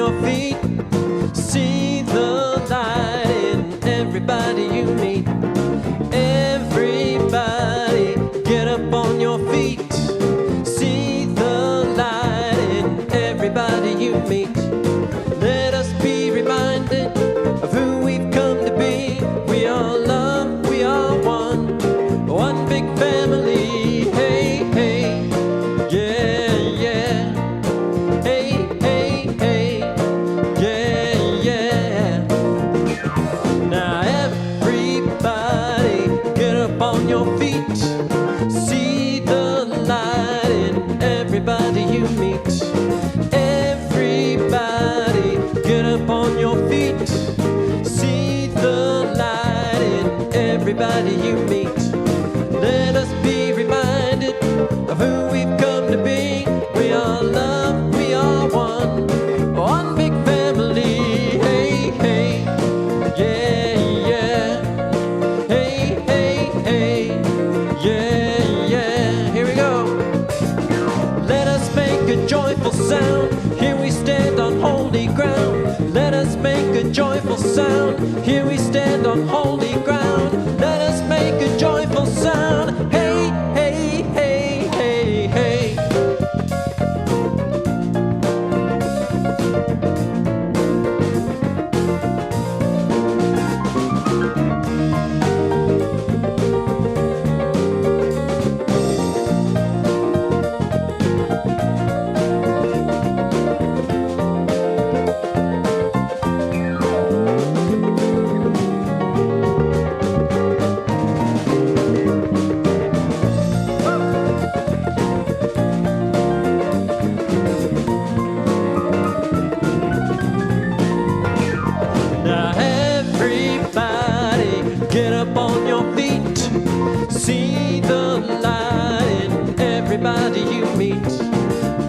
your feet. See the light in everybody you meet. Everybody, get up on your feet. See the light in everybody you meet. Let us be reminded of who we've come to be. We are love, we are one big family. Hey, hey, yeah, yeah. Hey, hey, hey, yeah, yeah. Now everybody, get up on your feet. See the light in everybody you meet. Everybody, get up on your feet. See the light in everybody you meet. Let us be reminded of who we've come to be. We are love, we are one big family. Hey, hey, yeah, yeah. Hey, hey, hey, yeah, yeah. Here we go. Let us make a joyful sound. Here we stand on holy ground. Let us make a joyful sound. Here we stand on holy ground. Let us make a joyful sound. Hey, hey, hey, hey, hey. Now everybody, get up on your feet. See the light in everybody you meet.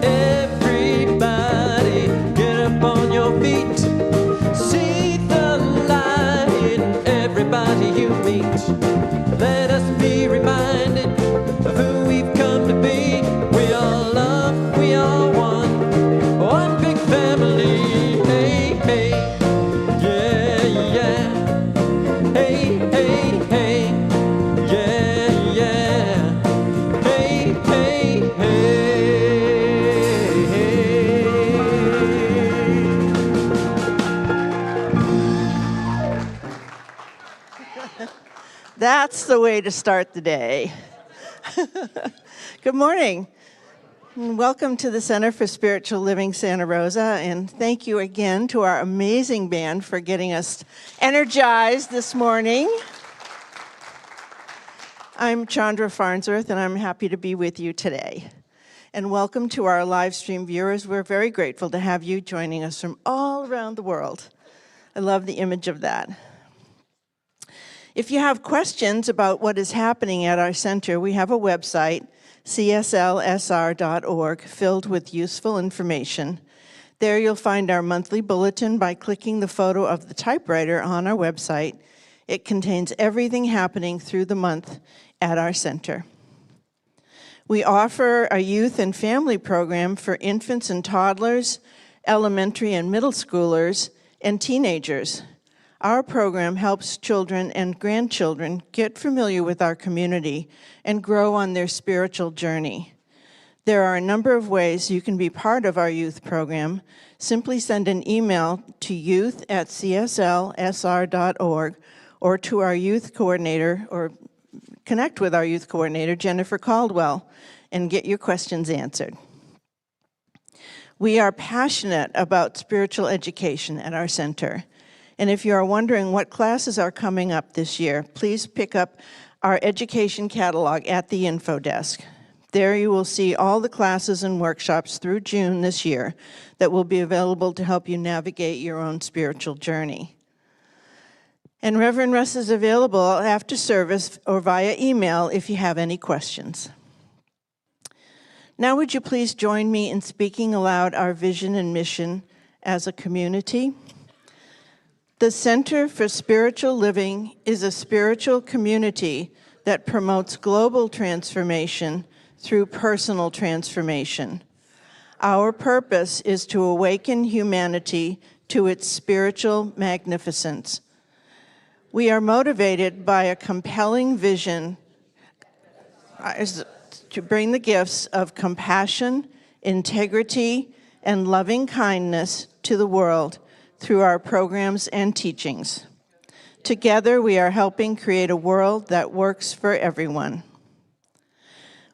Everybody, get up on your feet. See the light in everybody you meet. Let us be reminded of who we've come to be. We are love, we are one big family. Hey, hey, yeah, yeah. Hey, hey, hey, yeah, yeah. Hey, hey, hey. That's the way to start the day. Good morning. And welcome to the Center for Spiritual Living Santa Rosa, and thank you again to our amazing band for getting us energized this morning. I'm Chandra Farnsworth, and I'm happy to be with you today. And welcome to our live stream viewers. We're very grateful to have you joining us from all around the world. I love the image of that. If you have questions about what is happening at our center, we have a website, CSLSR.org, filled with useful information. There you'll find our monthly bulletin by clicking the photo of the typewriter on our website. It contains everything happening through the month at our center. We offer a youth and family program for infants and toddlers, elementary and middle schoolers, and teenagers. Our program helps children and grandchildren get familiar with our community and grow on their spiritual journey. There are a number of ways you can be part of our youth program. Simply send an email to youth@cslsr.org or to our youth coordinator, or connect with our youth coordinator, Jennifer Caldwell, and get your questions answered. We are passionate about spiritual education at our center. And if you are wondering what classes are coming up this year, please pick up our education catalog at the info desk. There you will see all the classes and workshops through June this year that will be available to help you navigate your own spiritual journey. And Reverend Russ is available after service or via email if you have any questions. Now would you please join me in speaking aloud our vision and mission as a community? The Center for Spiritual Living is a spiritual community that promotes global transformation through personal transformation. Our purpose is to awaken humanity to its spiritual magnificence. We are motivated by a compelling vision to bring the gifts of compassion, integrity, and loving kindness to the world through our programs and teachings. Together, we are helping create a world that works for everyone.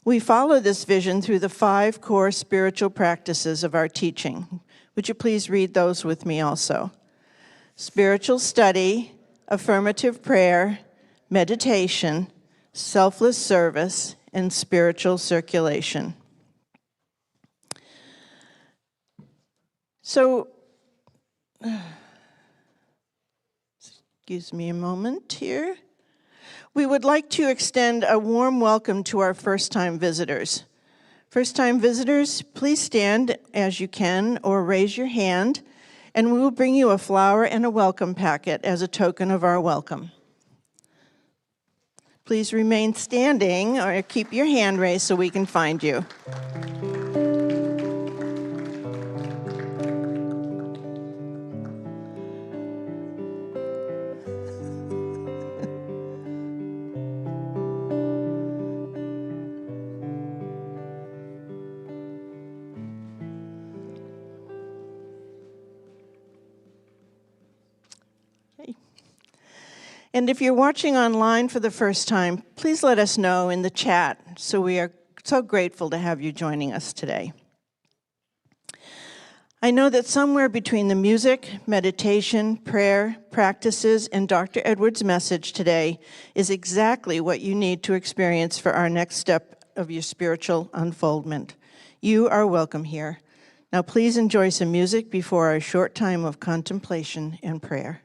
We follow this vision through the 5 core spiritual practices of our teaching. Would you please read those with me also? Spiritual study, affirmative prayer, meditation, selfless service, and spiritual circulation. So, excuse me a moment here. We would like to extend a warm welcome to our first-time visitors. First-time visitors, please stand as you can or raise your hand, and we will bring you a flower and a welcome packet as a token of our welcome. Please remain standing or keep your hand raised so we can find you. And if you're watching online for the first time, please let us know in the chat. So we are so grateful to have you joining us today. I know that somewhere between the music, meditation, prayer, practices, and Dr. Edwards' message today is exactly what you need to experience for our next step of your spiritual unfoldment. You are welcome here. Now please enjoy some music before our short time of contemplation and prayer.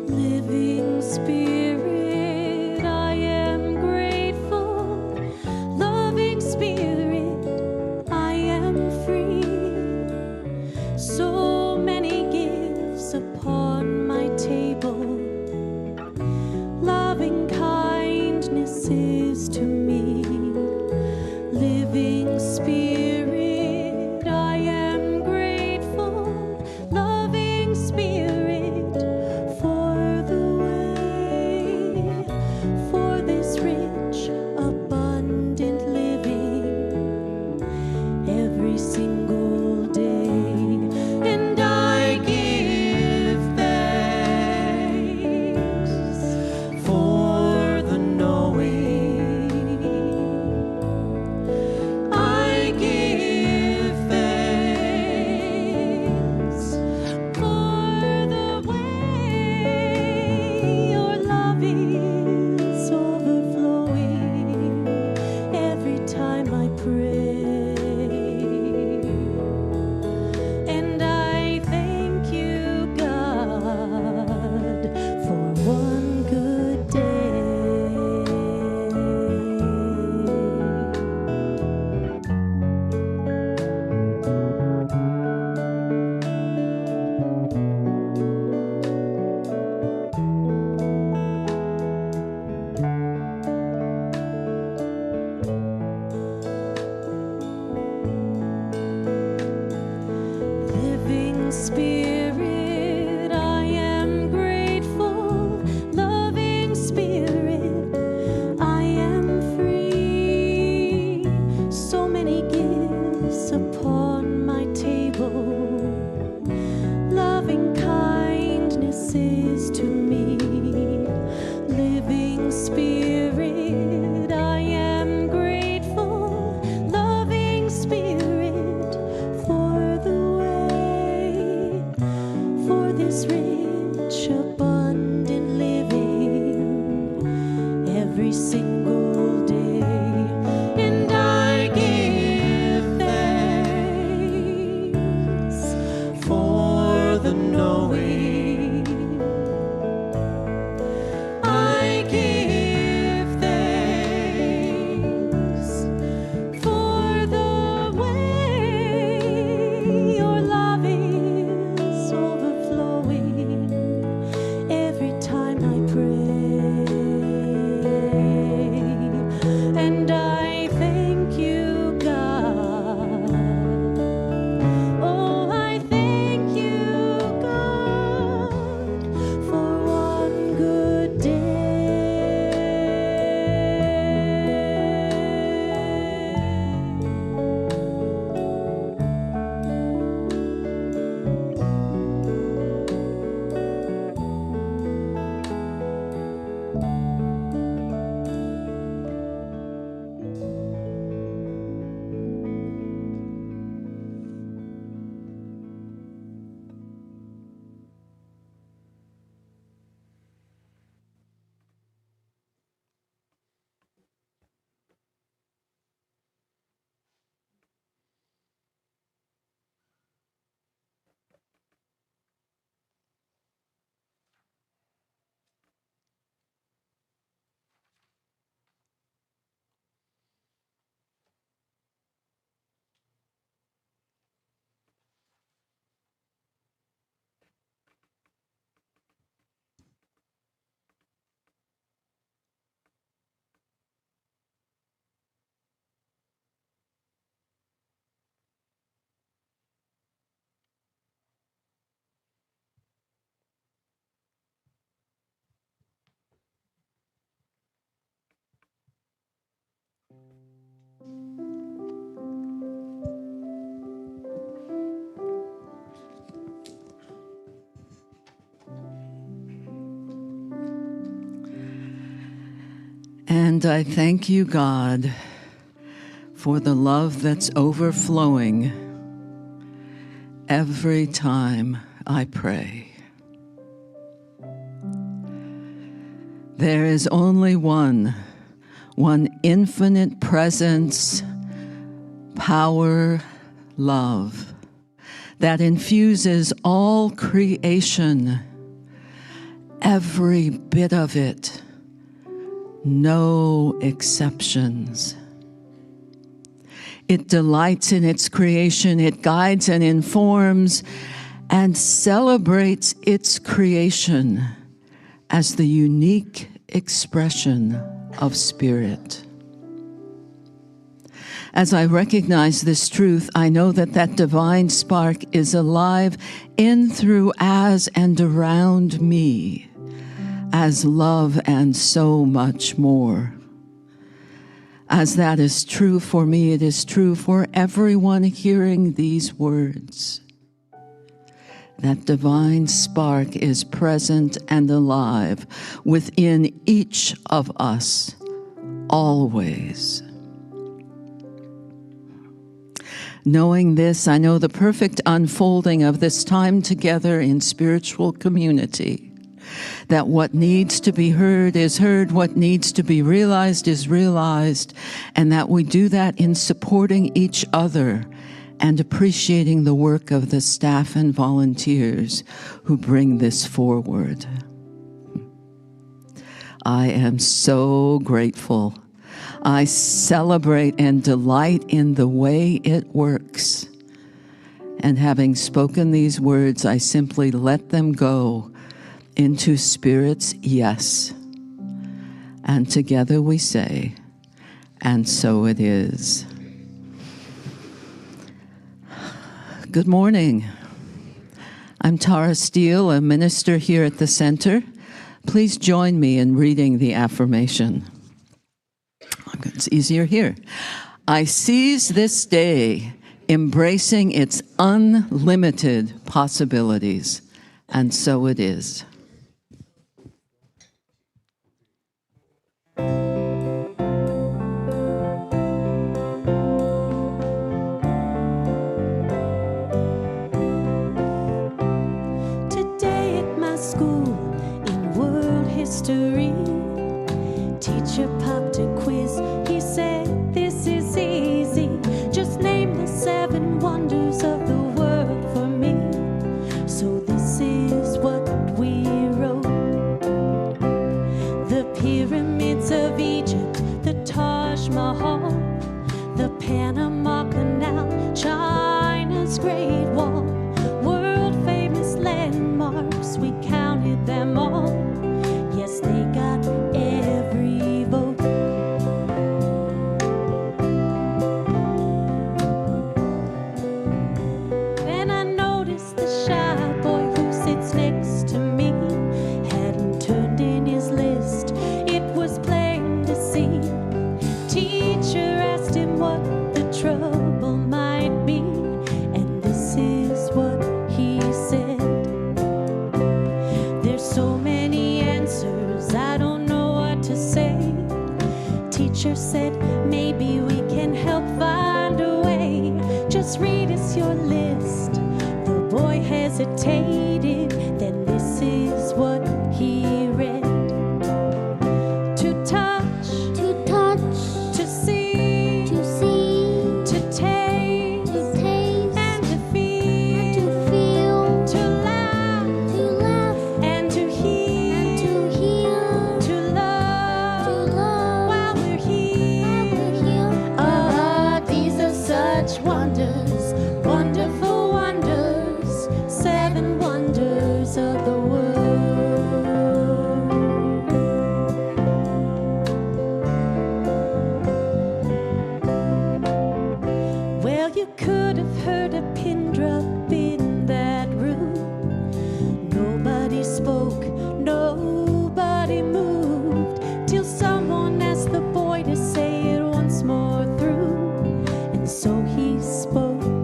Living Spirit, I am grateful. Loving Spirit, I am free. So many gifts upon my table. Loving kindness is to me. Living Spirit, I am grateful. Loving Spirit, for the way, for this rich, abundant living every single day. And I give thanks for the knowing. I give thanks for the way your love is overflowing every time I pray. And I thank you, God, for one good day. Living Spirit, I am grateful. Loving Spirit, I am free. So many gifts upon my table. Loving kindness is to me. Living Spirit, I am grateful. Loving Spirit, for the way, And I thank you, God, for the love that's overflowing every time I pray. There is only one infinite presence, power, love that infuses all creation, every bit of it, no exceptions. It delights in its creation, it guides and informs and celebrates its creation as the unique expression of spirit. As I recognize this truth, I know that that divine spark is alive in, through, as, and around me, as love and so much more. As that is true for me, it is true for everyone hearing these words. That divine spark is present and alive within each of us, always. Knowing this, I know the perfect unfolding of this time together in spiritual community, that what needs to be heard is heard, what needs to be realized is realized, and that we do that in supporting each other and appreciating the work of the staff and volunteers who bring this forward. I am so grateful. I celebrate and delight in the way it works. And having spoken these words, I simply let them go into Spirit's yes. And together we say, and so it is. Good morning. I'm Tara Steele, a minister here at the center. Please join me in reading the affirmation. It's easier here. I seize this day, embracing its unlimited possibilities, and so it is. Today at my school in world history, teacher popped a quiz. He said, "This is easy. Just name the 7 wonders of the world for me." So this is what we wrote: the pyramids of Egypt, the Taj Mahal, the Panama Canal, China's Great Wall, world famous landmarks. We counted them all. Yes, they got every vote. Then I noticed the shy boy who sits next to me hadn't turned in his list. It was plain to see. Teacher asked him what the trouble might be, and this is what he said: "There's so many answers, I don't know what to say." Teacher said, "Maybe we can help find a way. Just read us your list." The boy hesitated, then this is what he read: to touch, to see, to taste, and to feel, to laugh, and to heal, to love, while we're here. These are such wonders, wonderful wonders, 7 wonders of the world. Well, you could have heard a pin drop in that room. Nobody spoke, nobody moved, till someone asked the boy to say it once more through. And so he spoke.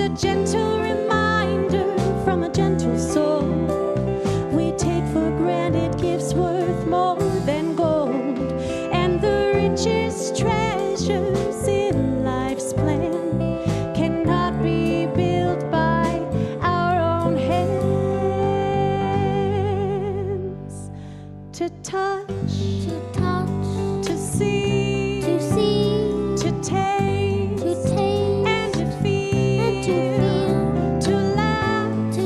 a gentle reminder from a gentle soul. We take for granted gifts worth more than gold, and the richest treasures in life's plan cannot be built by our own hands. To touch, to see, to taste, and to feel, to laugh,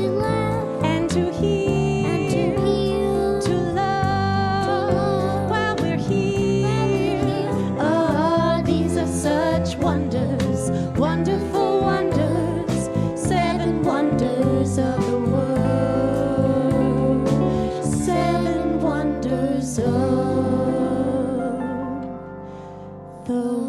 and to heal, to love while we're here. Oh, these are such wonders, wonderful wonders, 7 wonders of the world, 7 wonders of the world.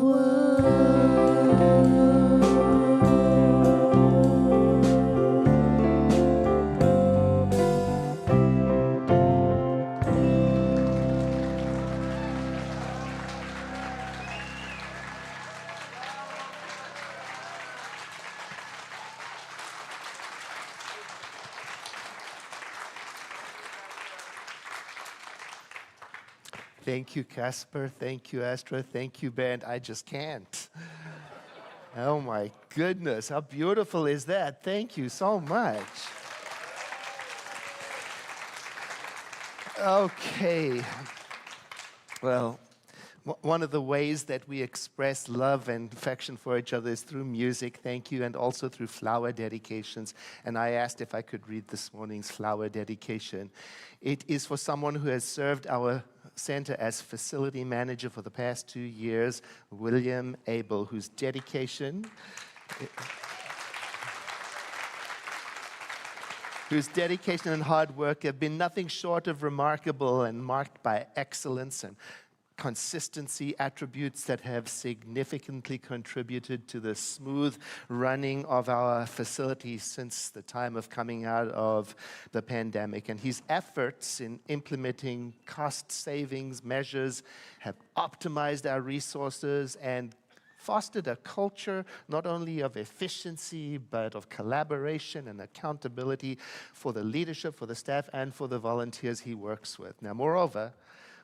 Thank you, Casper. Thank you, Astra. Thank you, band. I just can't. Oh my goodness, how beautiful is that? Thank you so much. Okay. Well, one of the ways that we express love and affection for each other is through music, thank you, and also through flower dedications. And I asked if I could read this morning's flower dedication. It is for someone who has served our center as facility manager for the past 2 years, William Abel, whose dedication and hard work have been nothing short of remarkable and marked by excellence and consistency, attributes that have significantly contributed to the smooth running of our facility since the time of coming out of the pandemic. And his efforts in implementing cost savings measures have optimized our resources and fostered a culture not only of efficiency, but of collaboration and accountability for the leadership, for the staff, and for the volunteers he works with. Now, moreover,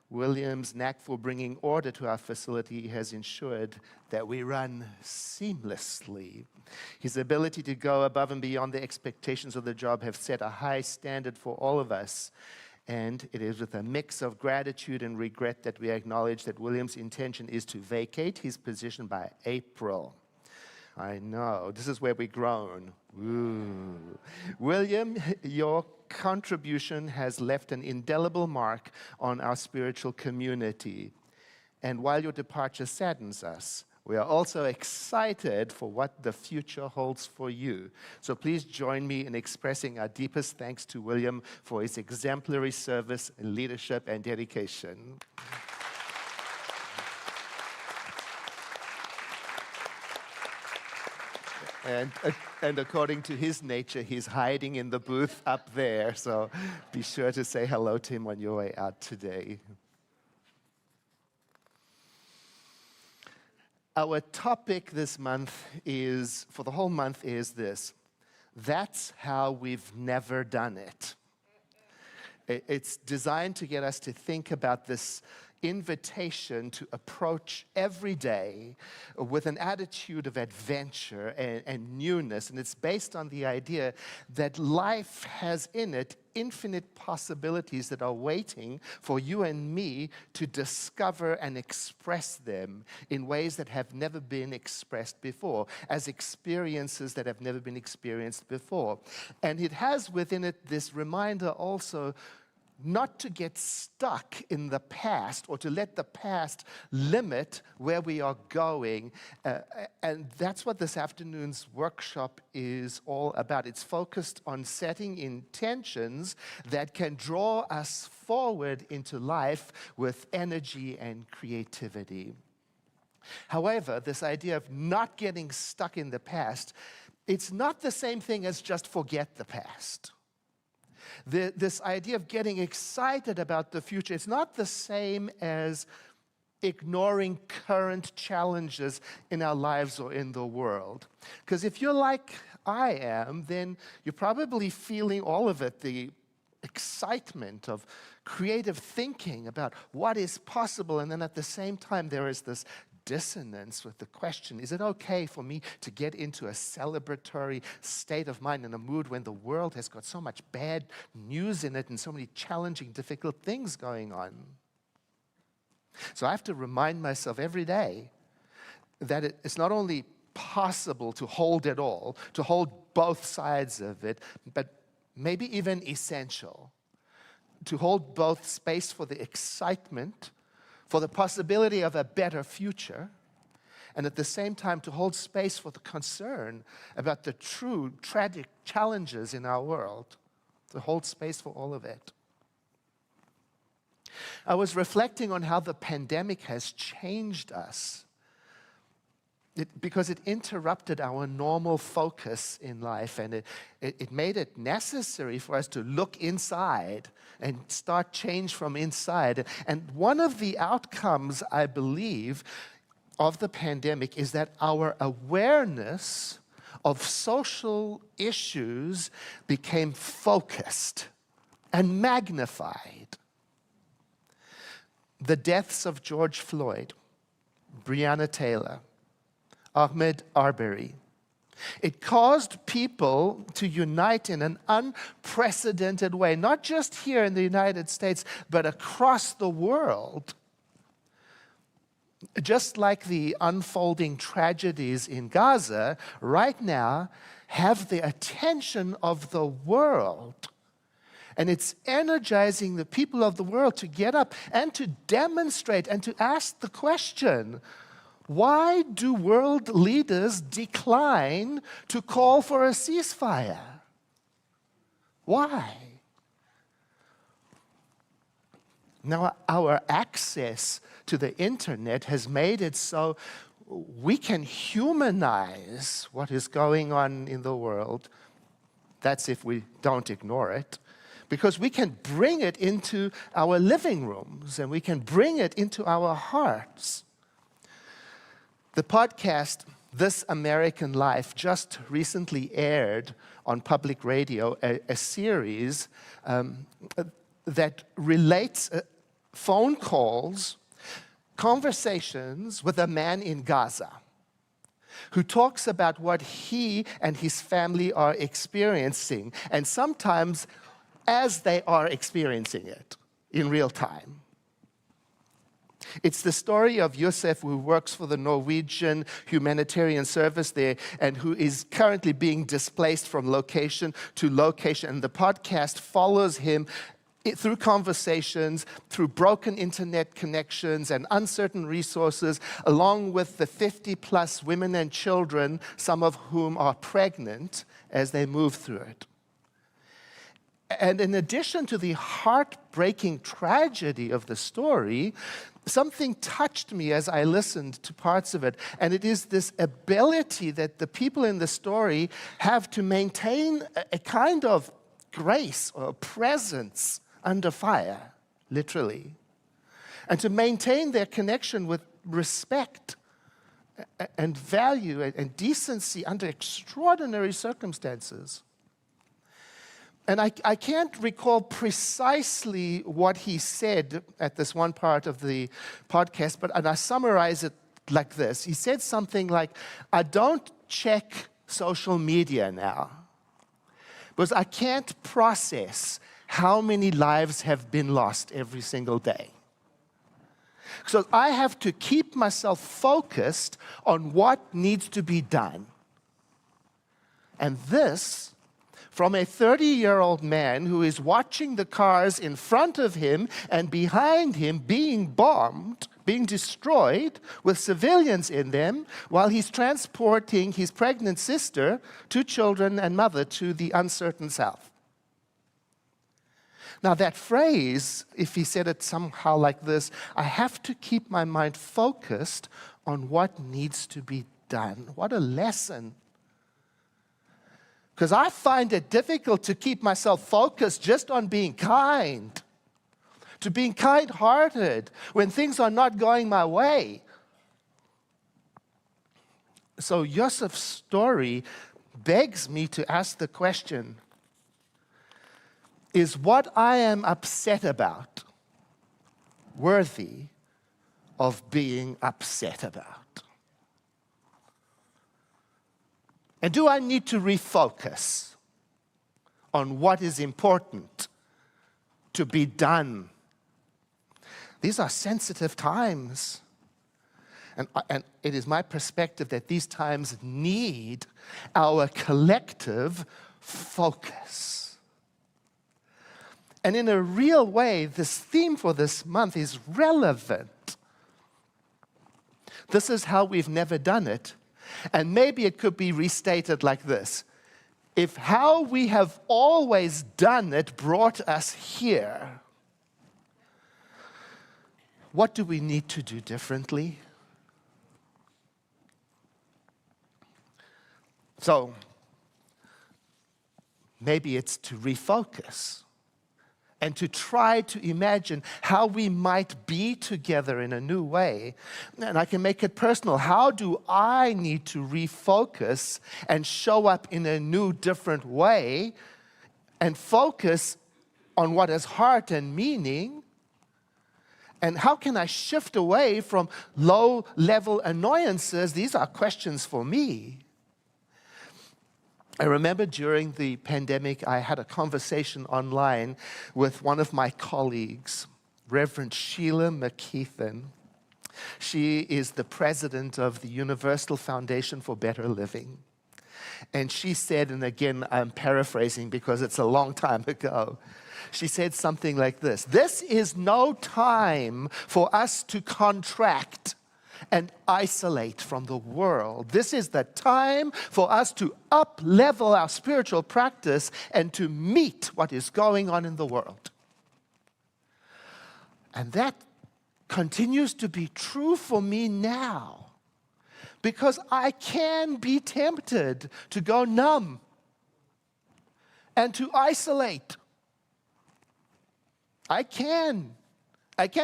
William's knack for bringing order to our facility has ensured that we run seamlessly. His ability to go above and beyond the expectations of the job have set a high standard for all of us. And it is with a mix of gratitude and regret that we acknowledge that William's intention is to vacate his position by April. I know, this is where we groan. Ooh. William, your contribution has left an indelible mark on our spiritual community. And while your departure saddens us, we are also excited for what the future holds for you. So please join me in expressing our deepest thanks to William for his exemplary service, leadership, and dedication. And according to his nature, he's hiding in the booth up there. So be sure to say hello to him on your way out today. Our topic this month is, for the whole month, is this: that's how we've never done it. It's designed to get us to think about this invitation to approach every day with an attitude of adventure and newness. And it's based on the idea that life has in it infinite possibilities that are waiting for you and me to discover and express them in ways that have never been expressed before, as experiences that have never been experienced before. And it has within it this reminder also not to get stuck in the past or to let the past limit where we are going. And that's what this afternoon's workshop is all about. It's focused on setting intentions that can draw us forward into life with energy and creativity. However, this idea of not getting stuck in the past, it's not the same thing as just forget the past. This idea of getting excited about the future, it's not the same as ignoring current challenges in our lives or in the world. Because if you're like I am, then you're probably feeling all of it, the excitement of creative thinking about what is possible, and then at the same time there is this dissonance with the question, is it okay for me to get into a celebratory state of mind and a mood when the world has got so much bad news in it and so many challenging, difficult things going on? So I have to remind myself every day that it's not only possible to hold it all, to hold both sides of it, but maybe even essential to hold both space for the excitement, for the possibility of a better future, and at the same time to hold space for the concern about the true tragic challenges in our world, to hold space for all of it. I was reflecting on how the pandemic has changed us because it interrupted our normal focus in life, and it made it necessary for us to look inside and start change from inside. And one of the outcomes, I believe, of the pandemic is that our awareness of social issues became focused and magnified. The deaths of George Floyd, Breonna Taylor, Ahmaud Arbery. It caused people to unite in an unprecedented way, not just here in the United States, but across the world. Just like the unfolding tragedies in Gaza, right now have the attention of the world. And it's energizing the people of the world to get up and to demonstrate and to ask the question, why do world leaders decline to call for a ceasefire? Why? Now, our access to the internet has made it so we can humanize what is going on in the world. That's if we don't ignore it. Because we can bring it into our living rooms and we can bring it into our hearts. The podcast, This American Life, just recently aired on public radio, a series that relates phone calls, conversations with a man in Gaza who talks about what he and his family are experiencing, and sometimes as they are experiencing it in real time. It's the story of Yosef, who works for the Norwegian humanitarian service there and who is currently being displaced from location to location. And the podcast follows him through conversations, through broken internet connections and uncertain resources, along with the 50-plus women and children, some of whom are pregnant, as they move through it. And in addition to the heartbreaking tragedy of the story, something touched me as I listened to parts of it, and it is this ability that the people in the story have to maintain a kind of grace or presence under fire, literally, and to maintain their connection with respect and value and decency under extraordinary circumstances. And I can't recall precisely what he said at this one part of the podcast, and I summarize it like this. He said something like, I don't check social media now because I can't process how many lives have been lost every single day. So I have to keep myself focused on what needs to be done. And this, from a 30-year-old man who is watching the cars in front of him and behind him being bombed, being destroyed with civilians in them, while he's transporting his pregnant sister, 2 children and mother to the uncertain south. Now that phrase, if he said it somehow like this, I have to keep my mind focused on what needs to be done. What a lesson. Because I find it difficult to keep myself focused just on being kind, to being kind-hearted when things are not going my way. So Yosef's story begs me to ask the question, is what I am upset about worthy of being upset about? And do I need to refocus on what is important to be done? These are sensitive times. And it is my perspective that these times need our collective focus. And in a real way, this theme for this month is relevant. This is how we've never done it. And maybe it could be restated like this. If how we have always done it brought us here, what do we need to do differently? So, maybe it's to refocus and to try to imagine how we might be together in a new way. And I can make it personal. How do I need to refocus and show up in a new, different way and focus on what has heart and meaning? And how can I shift away from low-level annoyances? These are questions for me. I remember during the pandemic, I had a conversation online with one of my colleagues, Reverend Sheila McKeithen. She is the president of the Universal Foundation for Better Living. And she said, and again, I'm paraphrasing because it's a long time ago, she said something like this: "This is no time for us to contract and isolate from the world. This is the time for us to up-level our spiritual practice and to meet what is going on in the world." And that continues to be true for me now, because I can be tempted to go numb and to isolate. I can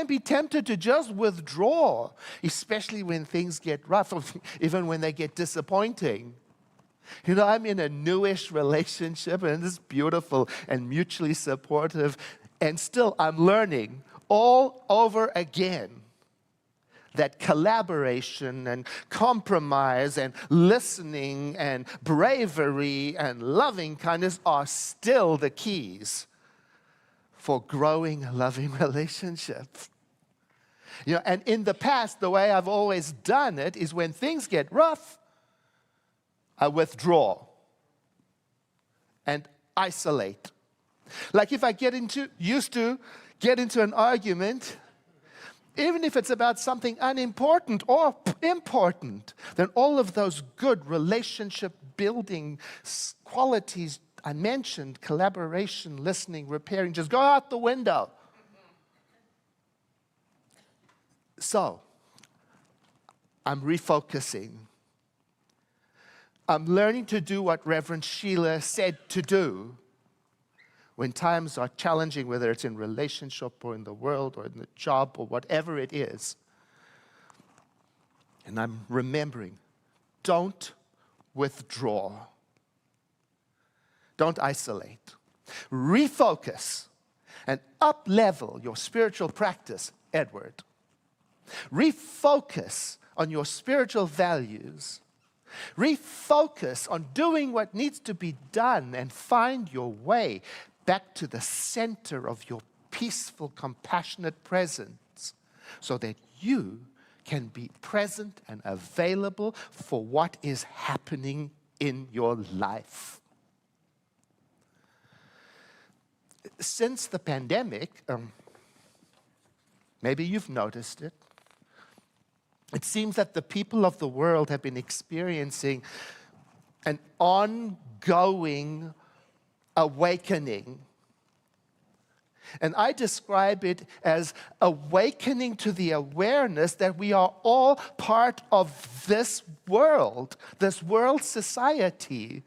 be tempted to just withdraw, especially when things get rough, or even when they get disappointing. You know, I'm in a newish relationship, and it's beautiful and mutually supportive, and still I'm learning all over again that collaboration and compromise and listening and bravery and loving kindness are still the keys for growing a loving relationship. You know, and in the past, the way I've always done it is when things get rough, I withdraw and isolate. Like if I used to get into an argument, even if it's about something unimportant or important, then all of those good relationship building qualities I mentioned, collaboration, listening, repairing, just go out the window. So, I'm refocusing. I'm learning to do what Reverend Sheila said to do when times are challenging, whether it's in relationship or in the world or in the job or whatever it is. And I'm remembering, don't withdraw. Don't isolate. Refocus and up-level your spiritual practice, Edward. Refocus on your spiritual values. Refocus on doing what needs to be done and find your way back to the center of your peaceful, compassionate presence so that you can be present and available for what is happening in your life. Since the pandemic, maybe you've noticed it, it seems that the people of the world have been experiencing an ongoing awakening. And I describe it as awakening to the awareness that we are all part of this world society.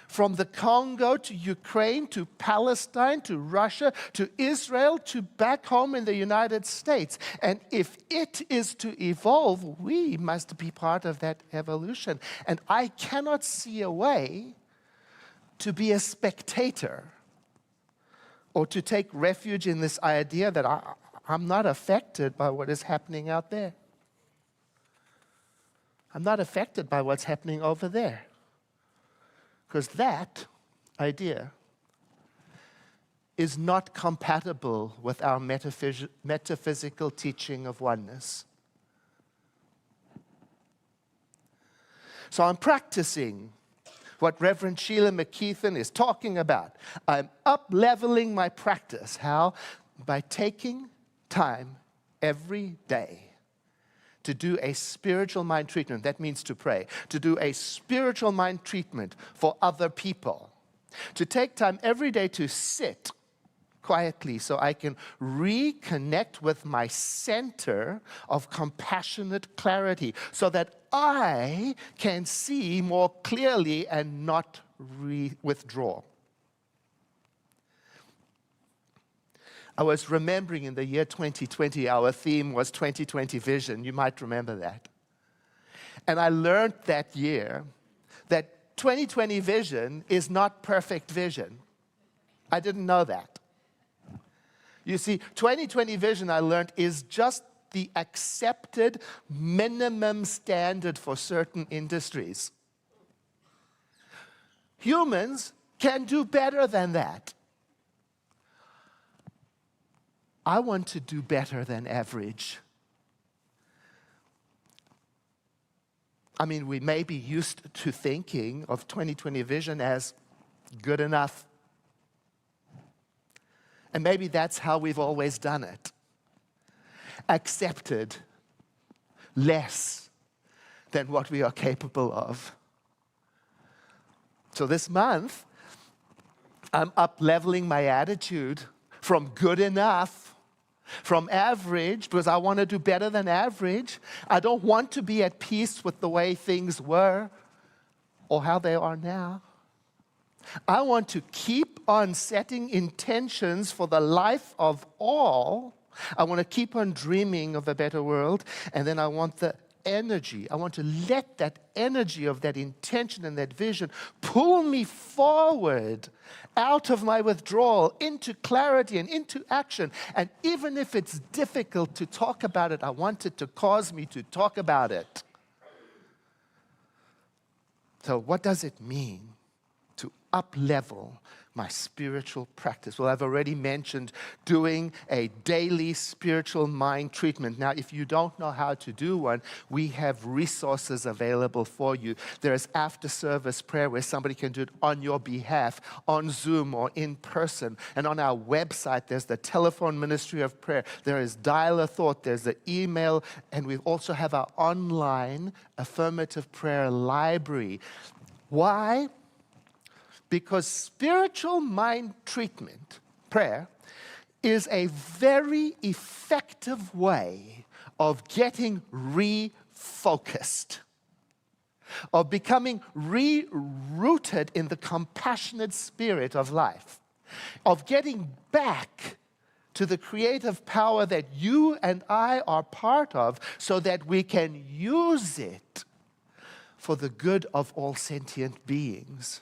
from the Congo to Ukraine to Palestine to Russia to Israel to back home in the United States. And if it is to evolve, we must be part of that evolution. And I cannot see a way to be a spectator or to take refuge in this idea that I'm not affected by what is happening out there. I'm not affected by what's happening over there. Because that idea is not compatible with our metaphysical teaching of oneness. So I'm practicing what Reverend Sheila McKeithen is talking about. I'm up-leveling my practice. How? By taking time every day to do a spiritual mind treatment. That means to pray. To do a spiritual mind treatment for other people. To take time every day to sit quietly so I can reconnect with my center of compassionate clarity so that I can see more clearly and not withdraw. I was remembering in the year 2020, our theme was 2020 vision. You might remember that. And I learned that year that 2020 vision is not perfect vision. I didn't know that. You see, 2020 vision, I learned, is just the accepted minimum standard for certain industries. Humans can do better than that. I want to do better than average. I mean, we may be used to thinking of 2020 vision as good enough. And maybe that's how we've always done it. Accepted less than what we are capable of. So this month, I'm up-leveling my attitude from good enough, from average, because I want to do better than average. I don't want to be at peace with the way things were or how they are now. I want to keep on setting intentions for the life of all. I want to keep on dreaming of a better world, and then I want the energy. I want to let that energy of that intention and that vision pull me forward out of my withdrawal into clarity and into action. And even if it's difficult to talk about it, I want it to cause me to talk about it. So what does it mean to up-level my spiritual practice? Well, I've already mentioned doing a daily spiritual mind treatment. Now, if you don't know how to do one, we have resources available for you. There is after-service prayer where somebody can do it on your behalf, on Zoom or in person. And on our website, there's the telephone ministry of prayer. There is Dial a Thought. There's the email. And we also have our online affirmative prayer library. Why? Because spiritual mind treatment, prayer, is a very effective way of getting refocused, of becoming re-rooted in the compassionate spirit of life, of getting back to the creative power that you and I are part of so that we can use it for the good of all sentient beings.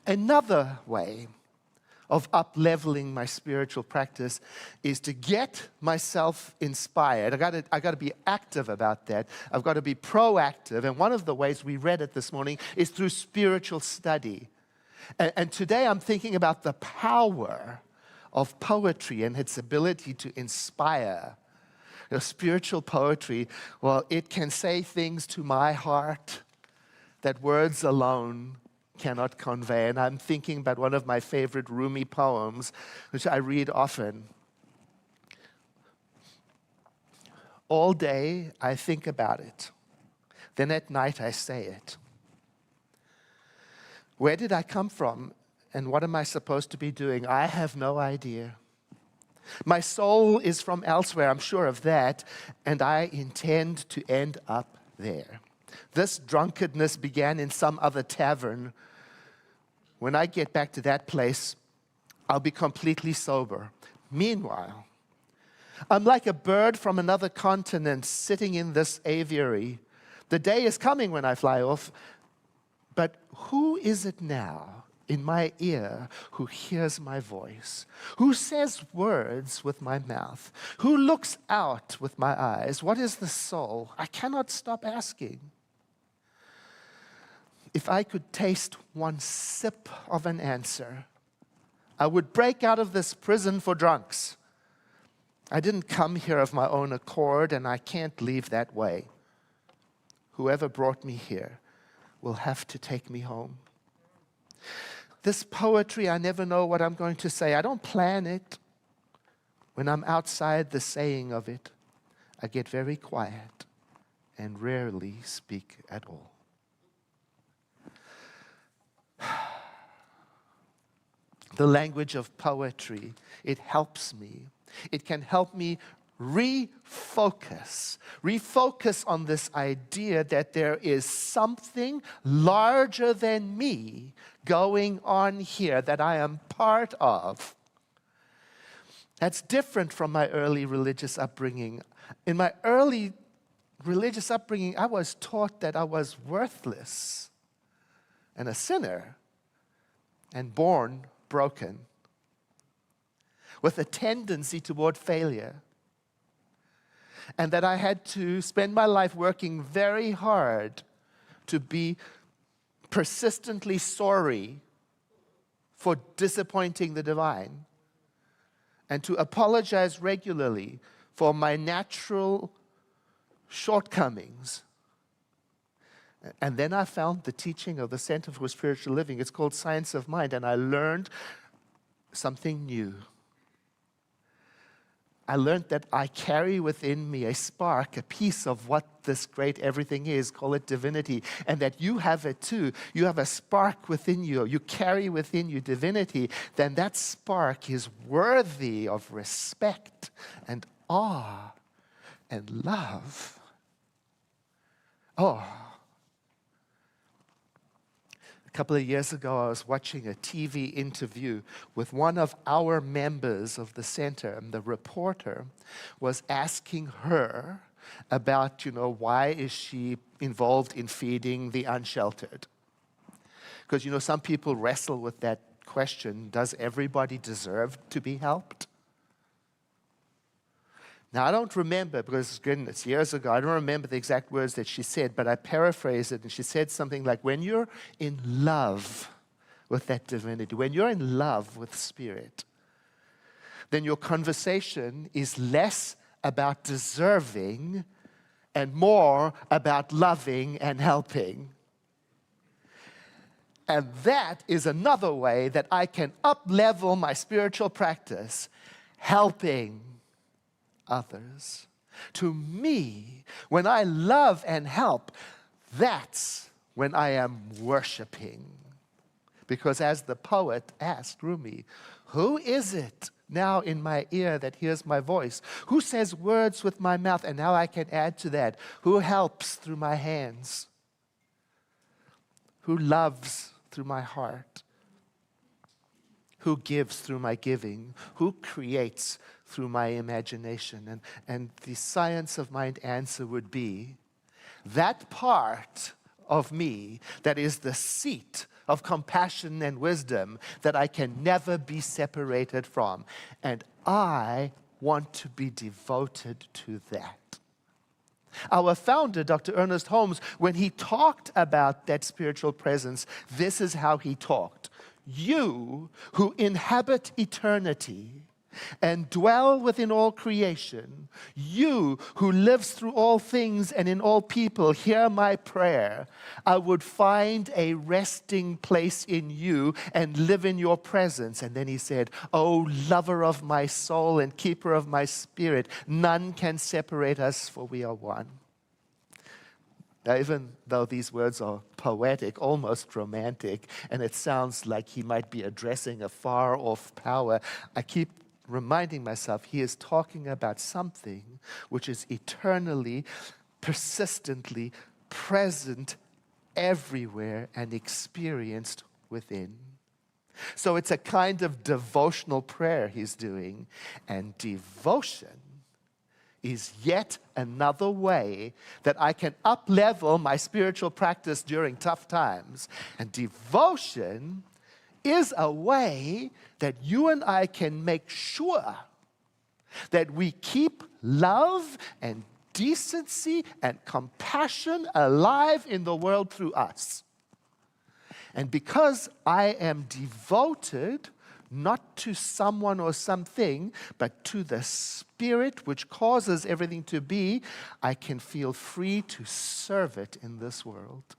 Another way of up-leveling my spiritual practice is to get myself inspired. I got to be active about that. I've got to be proactive. And one of the ways we read it this morning is through spiritual study. And today I'm thinking about the power of poetry and its ability to inspire. You know, spiritual poetry, well, it can say things to my heart that words alone cannot convey. And I'm thinking about one of my favorite Rumi poems, which I read often. All day I think about it. Then at night I say it. Where did I come from? And what am I supposed to be doing? I have no idea. My soul is from elsewhere, I'm sure of that, and I intend to end up there. This drunkenness began in some other tavern. When I get back to that place, I'll be completely sober. Meanwhile, I'm like a bird from another continent sitting in this aviary. The day is coming when I fly off, but who is it now in my ear who hears my voice? Who says words with my mouth? Who looks out with my eyes? What is the soul? I cannot stop asking. If I could taste one sip of an answer, I would break out of this prison for drunks. I didn't come here of my own accord, and I can't leave that way. Whoever brought me here will have to take me home. This poetry, I never know what I'm going to say. I don't plan it. When I'm outside the saying of it, I get very quiet and rarely speak at all. The language of poetry, it helps me. It can help me refocus on this idea that there is something larger than me going on here that I am part of. That's different from my early religious upbringing. In my early religious upbringing, I was taught that I was worthless and a sinner and born broken with a tendency toward failure, and that I had to spend my life working very hard to be persistently sorry for disappointing the divine, and to apologize regularly for my natural shortcomings. And then I found the teaching of the Center for Spiritual Living. It's called Science of Mind, and I learned something new. I learned that I carry within me a spark, a piece of what this great everything is, call it divinity, and that you have it too. You have a spark within you. You carry within you divinity. Then that spark is worthy of respect and awe and love. Oh. A couple of years ago, I was watching a TV interview with one of our members of the center, and the reporter was asking her about, why is she involved in feeding the unsheltered? Because, some people wrestle with that question, does everybody deserve to be helped? Now, I don't remember, because goodness, years ago, I don't remember the exact words that she said, but I paraphrased it, and she said something like, when you're in love with that divinity, when you're in love with Spirit, then your conversation is less about deserving and more about loving and helping. And that is another way that I can up-level my spiritual practice, helping others. To me, when I love and help, that's when I am worshiping. Because as the poet asked Rumi, who is it now in my ear that hears my voice? Who says words with my mouth? And now I can add to that, who helps through my hands? Who loves through my heart? Who gives through my giving? Who creates through my imagination? And the Science of Mind answer would be, that part of me that is the seat of compassion and wisdom that I can never be separated from. And I want to be devoted to that. Our founder, Dr. Ernest Holmes, when he talked about that spiritual presence, this is how he talked. You who inhabit eternity and dwell within all creation, you who lives through all things and in all people, hear my prayer. I would find a resting place in you and live in your presence. And then he said, O lover of my soul and keeper of my spirit, none can separate us, for we are one. Now, even though these words are poetic, almost romantic, and it sounds like he might be addressing a far-off power, I keep reminding myself he is talking about something which is eternally, persistently present everywhere and experienced within. So it's a kind of devotional prayer he's doing. And devotion is yet another way that I can up-level my spiritual practice during tough times. And devotion is a way that you and I can make sure that we keep love and decency and compassion alive in the world through us. And because I am devoted not to someone or something, but to the Spirit which causes everything to be, I can feel free to serve it in this world.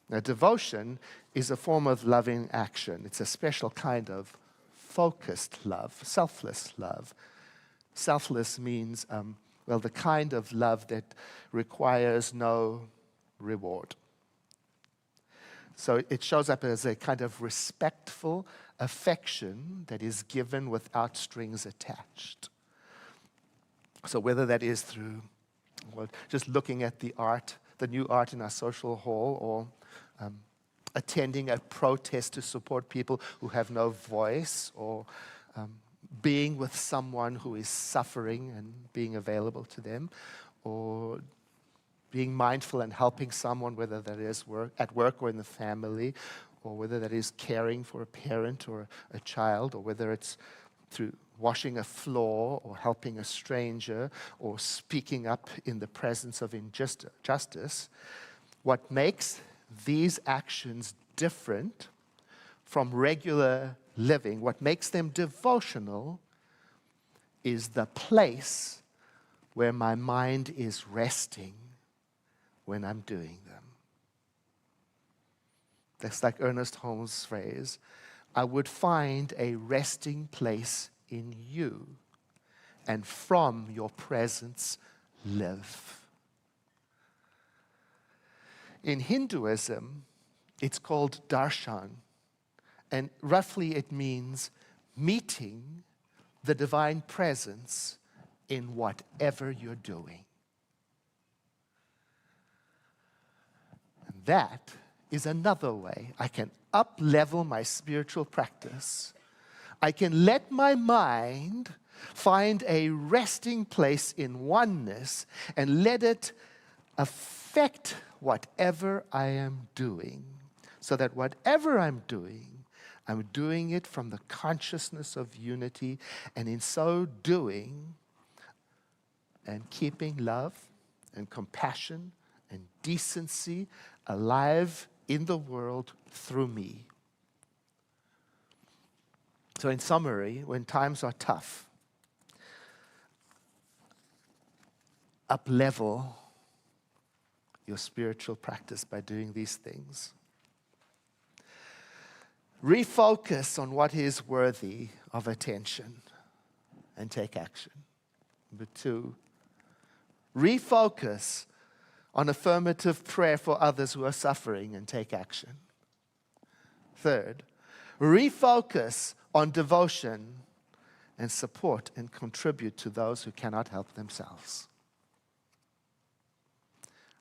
Now, devotion is a form of loving action. It's a special kind of focused love, selfless love. Selfless means, the kind of love that requires no reward. So it shows up as a kind of respectful affection that is given without strings attached. So whether that is through just looking at the art, the new art in our social hall, or attending a protest to support people who have no voice, or being with someone who is suffering and being available to them, or being mindful and helping someone, whether that is at work or in the family, or whether that is caring for a parent or a child, or whether it's through washing a floor or helping a stranger or speaking up in the presence of injustice. What makes these actions different from regular living, what makes them devotional, is the place where my mind is resting when I'm doing them. That's like Ernest Holmes' phrase, I would find a resting place in you, and from your presence live. In Hinduism, it's called darshan, and roughly it means meeting the divine presence in whatever you're doing. And that is another way I can up-level my spiritual practice. I can let my mind find a resting place in oneness and let it affect whatever I am doing, so that whatever I'm doing it from the consciousness of unity, and in so doing, and keeping love and compassion and decency alive in the world through me. So in summary, when times are tough, up-level your spiritual practice by doing these things. Refocus on what is worthy of attention and take action. Number 2, refocus on affirmative prayer for others who are suffering and take action. 3rd, refocus on devotion and support and contribute to those who cannot help themselves.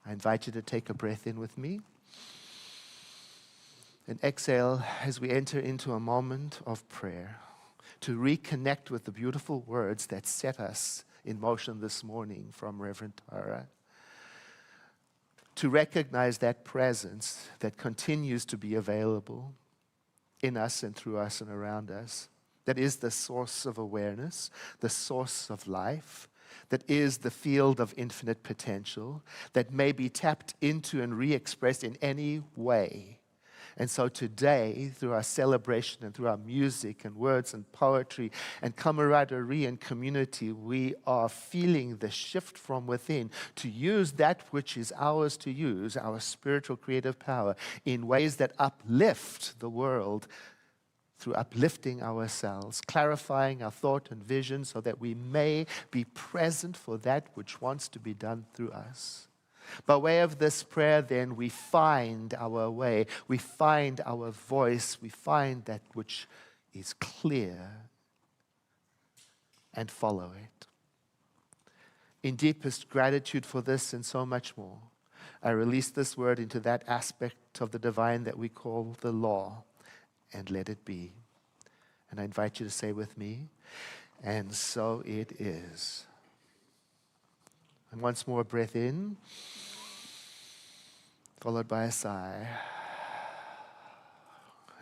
I invite you to take a breath in with me and exhale as we enter into a moment of prayer to reconnect with the beautiful words that set us in motion this morning from Reverend Tara. To recognize that presence that continues to be available in us and through us and around us, that is the source of awareness, the source of life, that is the field of infinite potential, that may be tapped into and re-expressed in any way. And so today, through our celebration and through our music and words and poetry and camaraderie and community, we are feeling the shift from within to use that which is ours to use, our spiritual creative power, in ways that uplift the world through uplifting ourselves, clarifying our thought and vision so that we may be present for that which wants to be done through us. By way of this prayer, then, we find our way, we find our voice, we find that which is clear and follow it. In deepest gratitude for this and so much more, I release this word into that aspect of the divine that we call the law, and let it be. And I invite you to say with me, and so it is. And once more, breath in, followed by a sigh.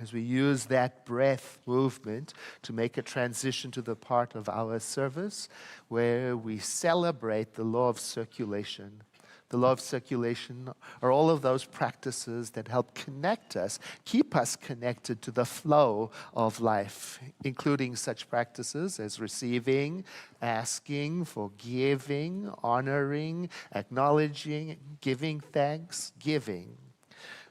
As we use that breath movement to make a transition to the part of our service where we celebrate the law of circulation. The law of circulation are all of those practices that help connect us, keep us connected to the flow of life, including such practices as receiving, asking, forgiving, honoring, acknowledging, giving thanks, giving.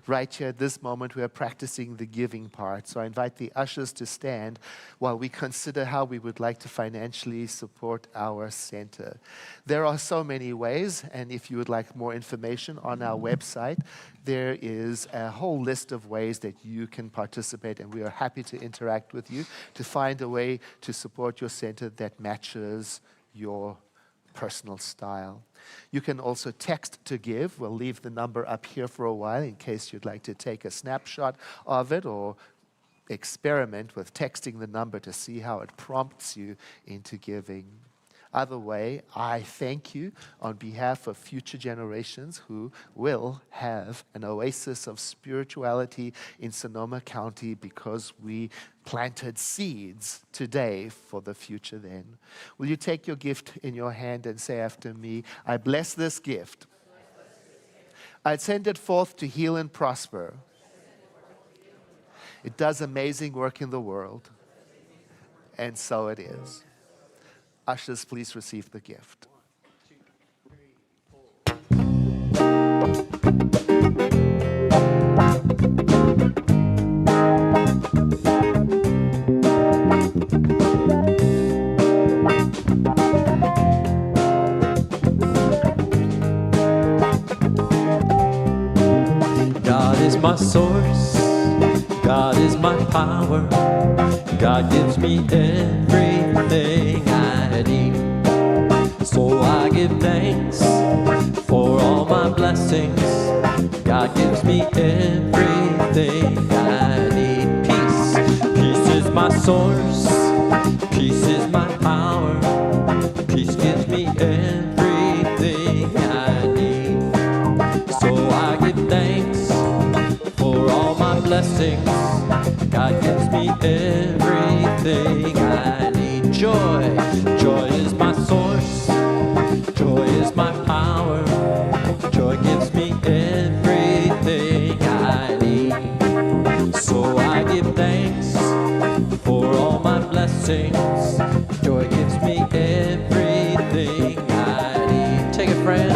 Right here at this moment, we are practicing the giving part. So I invite the ushers to stand while we consider how we would like to financially support our center. There are so many ways, and if you would like more information on our website, there is a whole list of ways that you can participate, and we are happy to interact with you to find a way to support your center that matches your personal style. You can also text to give. We'll leave the number up here for a while in case you'd like to take a snapshot of it or experiment with texting the number to see how it prompts you into giving. Other way, I thank you on behalf of future generations who will have an oasis of spirituality in Sonoma County because we planted seeds today for the future then. Will you take your gift in your hand and say after me, I bless this gift. I send it forth to heal and prosper. It does amazing work in the world. And so it is. Ushers, please receive the gift. God is my source, God is my power, God gives me everything I need. So I give thanks for all my blessings. God gives me everything I need. Peace is my source, peace is my power, peace gives me everything I need. So I give thanks for all my blessings. God gives me everything I need. Joy, joy is my source, joy is my power, joy gives me everything I need. So I give thanks for all my blessings. Joy gives me everything I need. Take it, friend.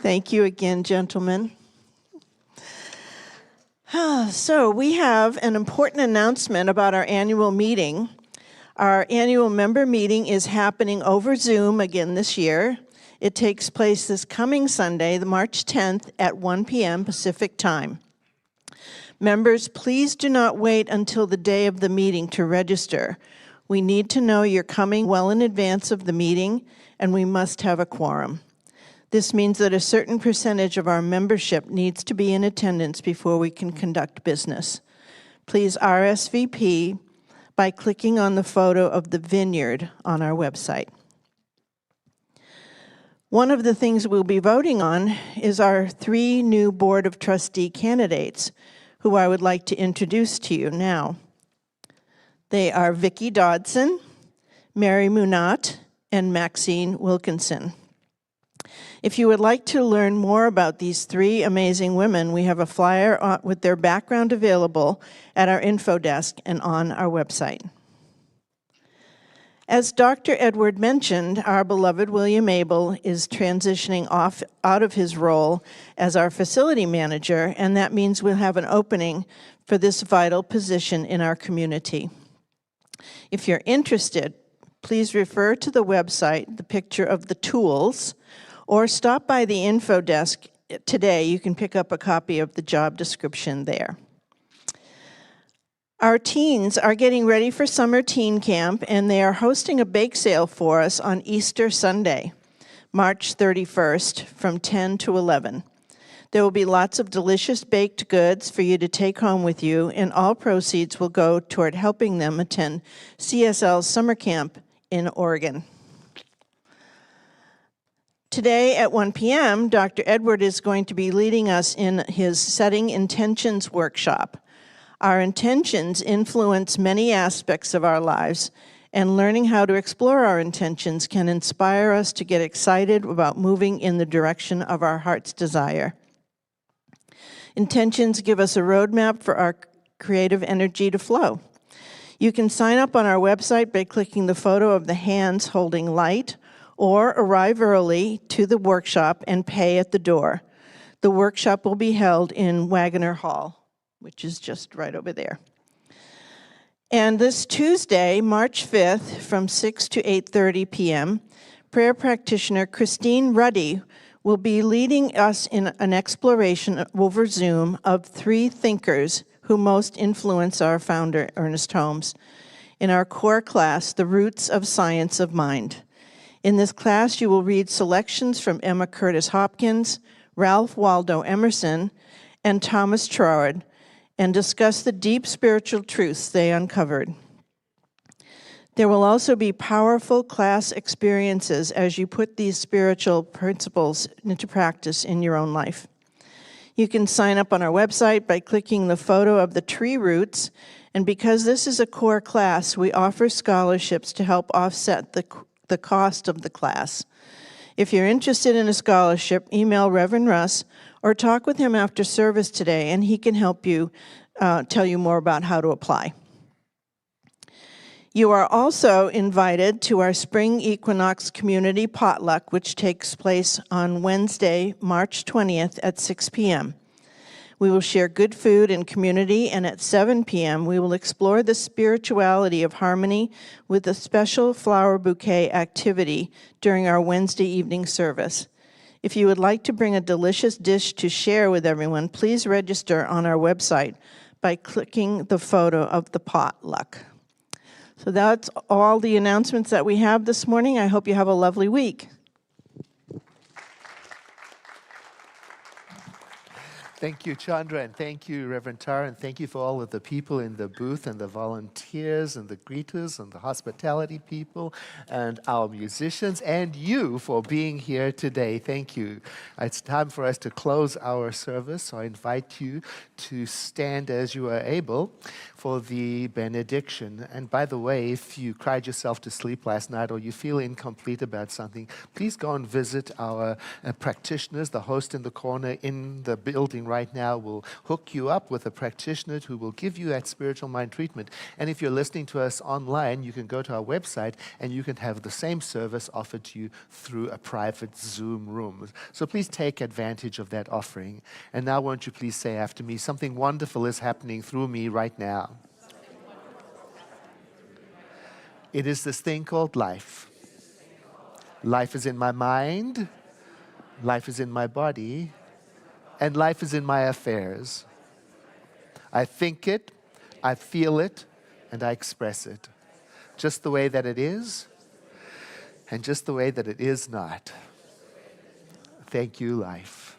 Thank you again, gentlemen. So we have an important announcement about our annual meeting. Our annual member meeting is happening over Zoom again this year. It takes place this coming Sunday, the March 10th at 1 p.m. Pacific Time. Members, please do not wait until the day of the meeting to register. We need to know you're coming well in advance of the meeting, and we must have a quorum. This means that a certain percentage of our membership needs to be in attendance before we can conduct business. Please RSVP by clicking on the photo of the vineyard on our website. One of the things we'll be voting on is our 3 new Board of Trustee candidates, who I would like to introduce to you now. They are Vicki Dodson, Mary Munat, and Maxine Wilkinson. If you would like to learn more about these 3 amazing women, we have a flyer with their background available at our info desk and on our website. As Dr. Edward mentioned, our beloved William Abel is transitioning out of his role as our facility manager, and that means we'll have an opening for this vital position in our community. If you're interested, please refer to the website, the picture of the tools, or stop by the info desk today. You can pick up a copy of the job description there. Our teens are getting ready for summer teen camp, and they are hosting a bake sale for us on Easter Sunday, March 31st, from 10 to 11. There will be lots of delicious baked goods for you to take home with you, and all proceeds will go toward helping them attend CSL's summer camp in Oregon. Today at 1 p.m., Dr. Edward is going to be leading us in his Setting Intentions workshop. Our intentions influence many aspects of our lives, and learning how to explore our intentions can inspire us to get excited about moving in the direction of our heart's desire. Intentions give us a roadmap for our creative energy to flow. You can sign up on our website by clicking the photo of the hands holding light, or arrive early to the workshop and pay at the door. The workshop will be held in Wagoner Hall, which is just right over there. And this Tuesday, March 5th, from 6 to 8:30 p.m., prayer practitioner Christine Ruddy will be leading us in an exploration over Zoom of 3 thinkers who most influence our founder, Ernest Holmes, in our core class, The Roots of Science of Mind. In this class, you will read selections from Emma Curtis Hopkins, Ralph Waldo Emerson, and Thomas Troward, and discuss the deep spiritual truths they uncovered. There will also be powerful class experiences as you put these spiritual principles into practice in your own life. You can sign up on our website by clicking the photo of the tree roots, and because this is a core class, we offer scholarships to help offset the cost of the class. If you're interested in a scholarship, email Reverend Russ or talk with him after service today, and he can help you tell you more about how to apply. You are also invited to our Spring Equinox Community Potluck, which takes place on Wednesday, March 20th at 6 p.m. We will share good food and community, and at 7 p.m. we will explore the spirituality of harmony with a special flower bouquet activity during our Wednesday evening service. If you would like to bring a delicious dish to share with everyone, please register on our website by clicking the photo of the potluck. So that's all the announcements that we have this morning. I hope you have a lovely week. Thank you, Chandra, and thank you, Reverend Tara, and thank you for all of the people in the booth and the volunteers and the greeters and the hospitality people and our musicians and you for being here today. Thank you. It's time for us to close our service, so I invite you to stand as you are able for the benediction. And by the way, if you cried yourself to sleep last night or you feel incomplete about something, please go and visit our practitioners, the host in the corner in the building right now will hook you up with a practitioner who will give you that spiritual mind treatment. And if you're listening to us online, you can go to our website and you can have the same service offered to you through a private Zoom room. So please take advantage of that offering. And now won't you please say after me, something wonderful is happening through me right now. It is this thing called life. Life is in my mind, life is in my body, and life is in my affairs. I think it, I feel it, and I express it. Just the way that it is, and just the way that it is not. Thank you, life.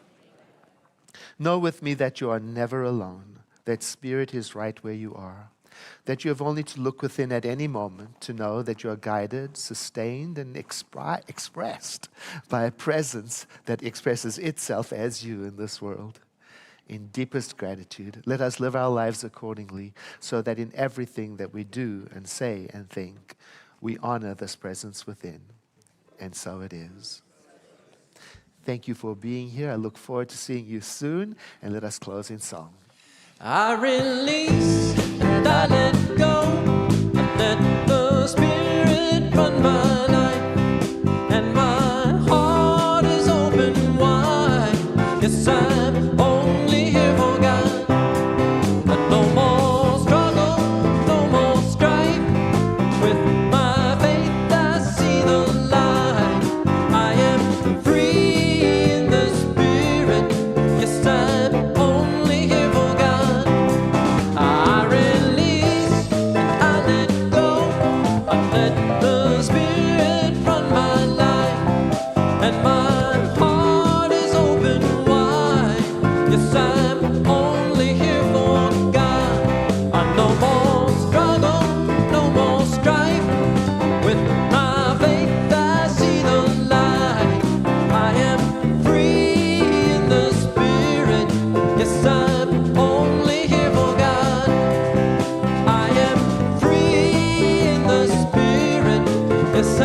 Know with me that you are never alone, that Spirit is right where you are, that you have only to look within at any moment to know that you are guided, sustained, and expressed by a presence that expresses itself as you in this world. In deepest gratitude, let us live our lives accordingly so that in everything that we do and say and think, we honor this presence within. And so it is. Thank you for being here. I look forward to seeing you soon, and let us close in song. I release and I let go. I let the Spirit run my life, and my heart is open wide. Yes, I'm only here for God. But no more struggle, no more strife. With my faith I see the light. I am free in the Spirit. Yes, I'm only here for God. I release and I let go. I let the Spirit run my life, and my heart is open wide. Yes, I'm only here for God. No more struggle, no more strife. With my faith I see the light. I am free in the Spirit. Yes, I'm only here for God. I am free in the Spirit. Yes,